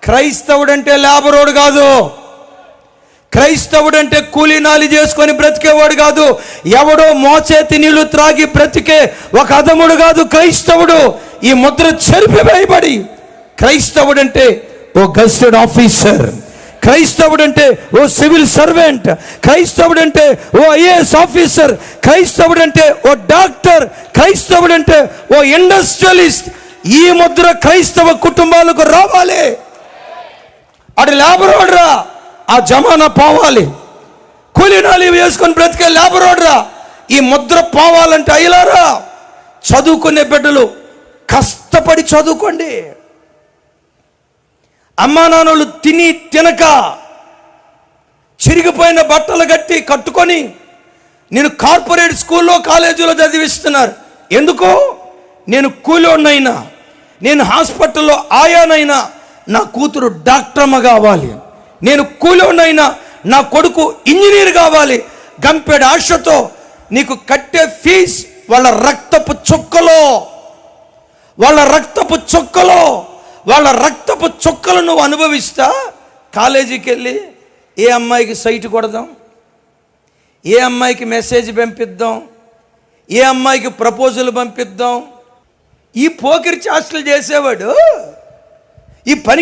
క్రైస్తవుడంటే లేబరోడు కాదు. క్రైస్తవుడంటే కూలీనాలి చేసుకొని బ్రతికేవాడు కాదు. ఎవడో మోచేతి నీళ్లు త్రాగి బ్రతికే ఒక అధముడు కాదు క్రైస్తవుడు. ఈ ముద్ర చెరిపివేయబడి క్రైస్తవుడంటే ఓ గెస్టెడ్ ఆఫీసర్, క్రైస్తవుడంటే ఓ సివిల్ సర్వెంట్, క్రైస్తవుడంటే ఓ ఐఏఎస్ ఆఫీసర్, క్రైస్తవుడంటే ఓ డాక్టర్, క్రైస్తవుడంటే ఓ ఇండస్ట్రియలిస్ట్. ఈ ముద్ర క్రైస్తవ కుటుంబాలకు రావాలి. అటు లేబరోడ్రా, ఆ జమానా పోవాలి. కూలీనాలి వేసుకొని బ్రతికే లేబరోడ్రా, ఈ ముద్ర పోవాలంటే అయ్యలారా, చదువుకునే బిడ్డలు కష్టపడి చదువుకోండి. అమ్మా నాన్నలు తిని తినక చిరిగిపోయిన బట్టలు కట్టుకొని నేను కార్పొరేట్ స్కూల్లో కాలేజీలో చదివిస్తున్నారు. ఎందుకు? నేను కూలోనైనా, నేను హాస్పిటల్లో ఆయానైనా నా కూతురు డాక్టర్మ కావాలి, నేను కూలోనైనా నా కొడుకు ఇంజనీర్ కావాలి. గంపెడు ఆశతో నీకు కట్టే ఫీజు వాళ్ళ రక్తపు చుక్కలు నువ్వు అనుభవిస్తా. కాలేజీకి వెళ్ళి ఏ అమ్మాయికి సైట్ కొడదాం, ఏ అమ్మాయికి మెసేజ్ పంపిద్దాం, ఏ అమ్మాయికి ప్రపోజల్ పంపిద్దాం. ఈ పోకిరి చేష్టలు చేసేవాడు, ఈ పని